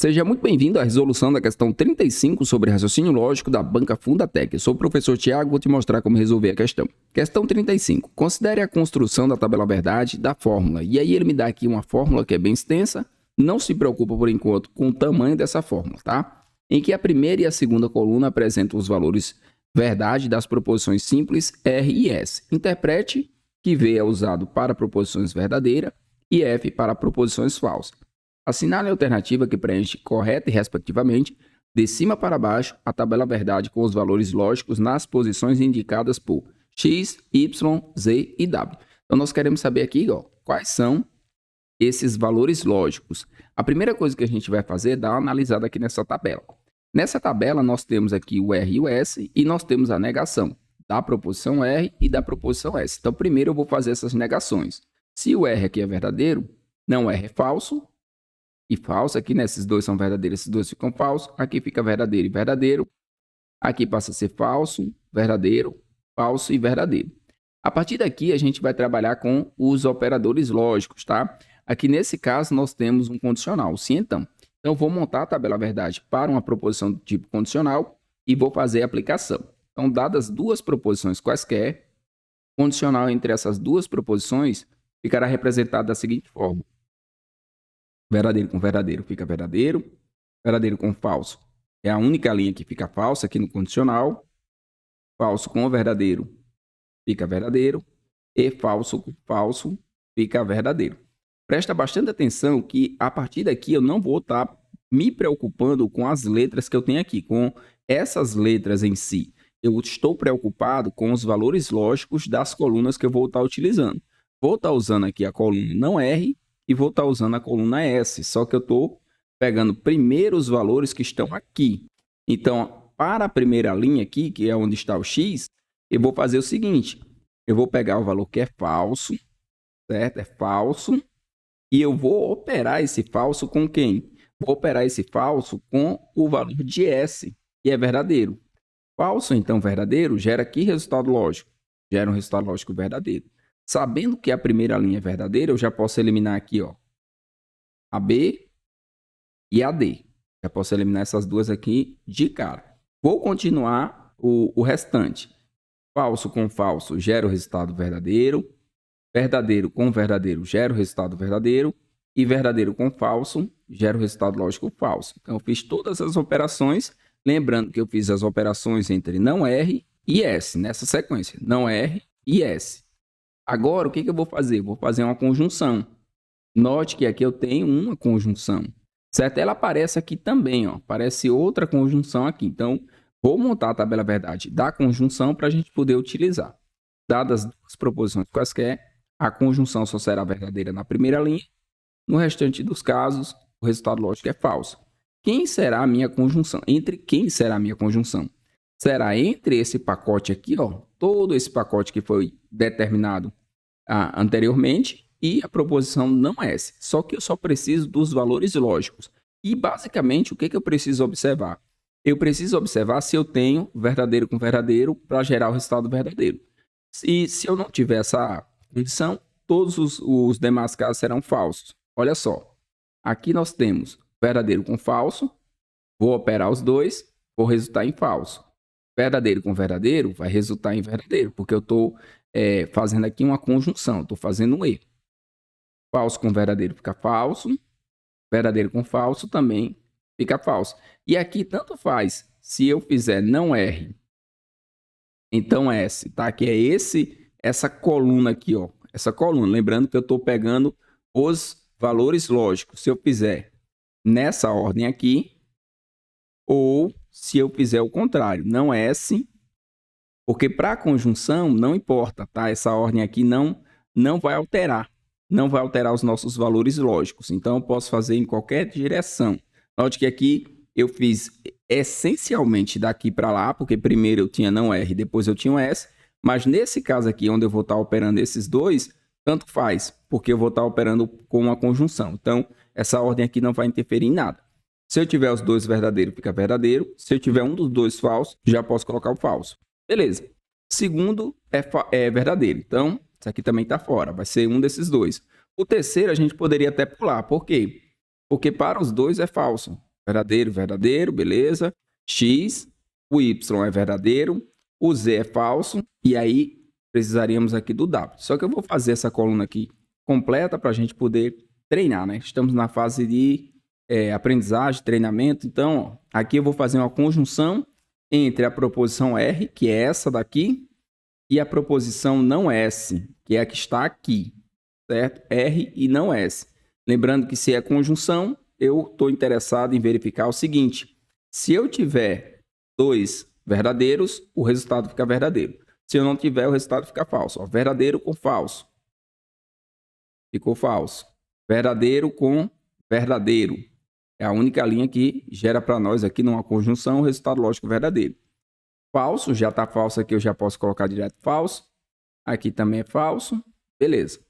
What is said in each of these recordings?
Seja muito bem-vindo à resolução da questão 35 sobre raciocínio lógico da Banca Fundatec. Eu sou o professor Tiago, vou te mostrar como resolver a questão. Questão 35. Considere a construção da tabela verdade da fórmula. E aí ele me dá aqui uma fórmula que é bem extensa. Não se preocupa por enquanto com o tamanho dessa fórmula, tá? Em que a primeira e a segunda coluna apresentam os valores verdade das proposições simples R e S. Interprete que V é usado para proposições verdadeiras e F para proposições falsas. Assinale a alternativa que preenche correta e respectivamente, de cima para baixo, a tabela verdade com os valores lógicos nas posições indicadas por X, Y, Z e W. Então, nós queremos saber aqui, quais são esses valores lógicos. A primeira coisa que a gente vai fazer é dar uma analisada aqui nessa tabela. Nessa tabela, nós temos aqui o R e o S e nós temos a negação da proposição R e da proposição S. Então, primeiro eu vou fazer essas negações. Se o R aqui é verdadeiro, não R é falso, e falso, aqui, né? Esses dois são verdadeiros, esses dois ficam falsos. Aqui fica verdadeiro e verdadeiro. Aqui passa a ser falso, verdadeiro, falso e verdadeiro. A partir daqui, a gente vai trabalhar com os operadores lógicos, tá? Aqui, nesse caso, nós temos um condicional, sim, então. Então, eu vou montar a tabela verdade para uma proposição do tipo condicional e vou fazer a aplicação. Então, dadas duas proposições quaisquer, condicional entre essas duas proposições ficará representado da seguinte forma. Verdadeiro com verdadeiro fica verdadeiro. Verdadeiro com falso é a única linha que fica falsa aqui no condicional. Falso com verdadeiro fica verdadeiro. E falso com falso fica verdadeiro. Presta bastante atenção que a partir daqui eu não vou estar me preocupando com as letras que eu tenho aqui, com essas letras em si. Eu estou preocupado com os valores lógicos das colunas que eu vou estar utilizando. Vou estar usando aqui a coluna não R e vou estar usando a coluna S, só que eu estou pegando primeiro os valores que estão aqui. Então, para a primeira linha aqui, que é onde está o X, eu vou fazer o seguinte, eu vou pegar o valor que é falso, certo? É falso, e eu vou operar esse falso com quem? Vou operar esse falso com o valor de S, que é verdadeiro. Falso, então, verdadeiro, gera aqui resultado lógico, gera um resultado lógico verdadeiro. Sabendo que a primeira linha é verdadeira, eu já posso eliminar aqui, a B e a D. Já posso eliminar essas duas aqui de cara. Vou continuar o restante. Falso com falso gera o resultado verdadeiro. Verdadeiro com verdadeiro gera o resultado verdadeiro. E verdadeiro com falso gera o resultado lógico falso. Então, eu fiz todas as operações. Lembrando que eu fiz as operações entre não R e S, nessa sequência. Não R e S. Agora, o que eu vou fazer? Vou fazer uma conjunção. Note que aqui eu tenho uma conjunção, certo? Ela aparece aqui também, aparece outra conjunção aqui. Então, vou montar a tabela verdade da conjunção para a gente poder utilizar. Dadas as duas proposições quaisquer, a conjunção só será verdadeira na primeira linha. No restante dos casos, o resultado lógico é falso. Quem será a minha conjunção? Entre quem será a minha conjunção? Será entre esse pacote aqui, todo esse pacote que foi determinado anteriormente e a proposição não S. Só que eu só preciso dos valores lógicos. E basicamente o que eu preciso observar? Eu preciso observar se eu tenho verdadeiro com verdadeiro para gerar o resultado verdadeiro. Se eu não tiver essa condição, todos os demais casos serão falsos. Olha só, aqui nós temos verdadeiro com falso, vou operar os dois, vou resultar em falso. Verdadeiro com verdadeiro vai resultar em verdadeiro, porque eu estou fazendo aqui uma conjunção, estou fazendo um E. Falso com verdadeiro fica falso, verdadeiro com falso também fica falso. E aqui tanto faz, se eu fizer não R, então S, tá? Que é essa coluna aqui, essa coluna. Lembrando que eu estou pegando os valores lógicos. Se eu fizer nessa ordem aqui, ou se eu fizer o contrário, não S, porque para a conjunção não importa, tá? Essa ordem aqui não vai alterar. Não vai alterar os nossos valores lógicos. Então, eu posso fazer em qualquer direção. Note que aqui eu fiz essencialmente daqui para lá, porque primeiro eu tinha não R, depois eu tinha um S. Mas nesse caso aqui, onde eu vou estar operando esses dois, tanto faz, porque eu vou estar operando com uma conjunção. Então, essa ordem aqui não vai interferir em nada. Se eu tiver os dois verdadeiros, fica verdadeiro. Se eu tiver um dos dois falso, já posso colocar o falso. Beleza. Segundo é verdadeiro. Então, isso aqui também está fora. Vai ser um desses dois. O terceiro a gente poderia até pular. Por quê? Porque para os dois é falso. Verdadeiro, verdadeiro, beleza. X, o Y é verdadeiro, o Z é falso, e aí precisaríamos aqui do W. Só que eu vou fazer essa coluna aqui completa para a gente poder treinar, né? Estamos na fase de aprendizagem, treinamento. Então, ó, aqui eu vou fazer uma conjunção entre a proposição R, que é essa daqui, e a proposição não S, que é a que está aqui, certo? R e não S. Lembrando que se é conjunção, eu estou interessado em verificar o seguinte: se eu tiver dois verdadeiros, o resultado fica verdadeiro. Se eu não tiver, o resultado fica falso. Ó, verdadeiro com falso. Ficou falso. Verdadeiro com verdadeiro. É a única linha que gera para nós aqui numa conjunção o resultado lógico verdadeiro. Falso, já está falso aqui, eu já posso colocar direto falso. Aqui também é falso. Beleza.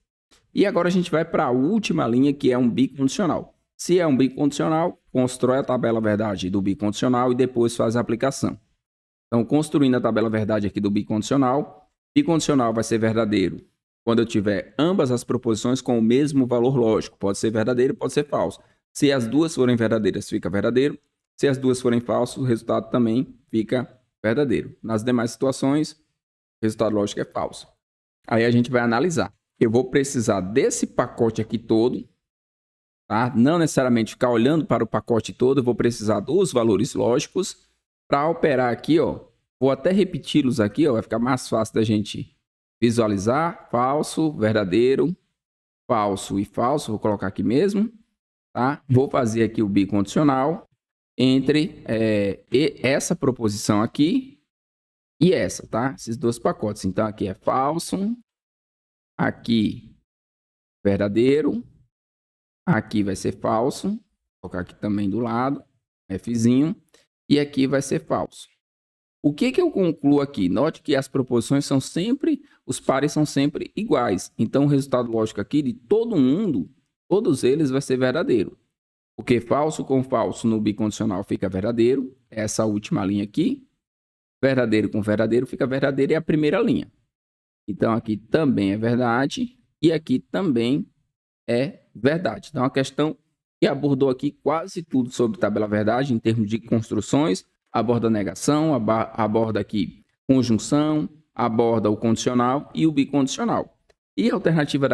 E agora a gente vai para a última linha, que é um bicondicional. Se é um bicondicional, constrói a tabela verdade do bicondicional e depois faz a aplicação. Então, construindo a tabela verdade aqui do bicondicional, bicondicional vai ser verdadeiro quando eu tiver ambas as proposições com o mesmo valor lógico. Pode ser verdadeiro, pode ser falso. Se as duas forem verdadeiras, fica verdadeiro. Se as duas forem falsas, o resultado também fica verdadeiro. Nas demais situações, o resultado lógico é falso. Aí a gente vai analisar. Eu vou precisar desse pacote aqui todo, tá? Não necessariamente ficar olhando para o pacote todo, eu vou precisar dos valores lógicos. Para operar aqui, ó, vou até repeti-los aqui, ó, vai ficar mais fácil da gente visualizar. Falso, verdadeiro, falso e falso. Vou colocar aqui mesmo, tá? Vou fazer aqui o bicondicional entre essa proposição aqui e essa, tá? Esses dois pacotes. Então, aqui é falso, aqui verdadeiro, aqui vai ser falso. Vou colocar aqui também do lado, Fzinho. E aqui vai ser falso. O que eu concluo aqui? Note que as proposições são sempre, os pares são sempre iguais. Então, o resultado lógico aqui de todo mundo, todos eles vai ser verdadeiro. Porque falso com falso no bicondicional fica verdadeiro. Essa última linha aqui. Verdadeiro com verdadeiro fica verdadeiro, é a primeira linha. Então, aqui também é verdade. E aqui também é verdade. Então, a questão que abordou aqui quase tudo sobre tabela verdade em termos de construções, aborda negação, aborda aqui conjunção, aborda o condicional e o bicondicional. E a alternativa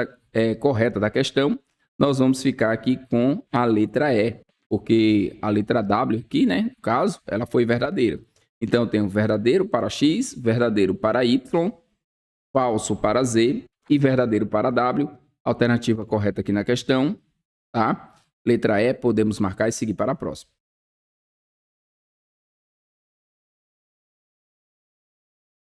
correta da questão, nós vamos ficar aqui com a letra E, porque a letra W aqui, né, no caso, ela foi verdadeira. Então, eu tenho verdadeiro para X, verdadeiro para Y, falso para Z e verdadeiro para W. Alternativa correta aqui na questão, tá? Letra E, podemos marcar e seguir para a próxima.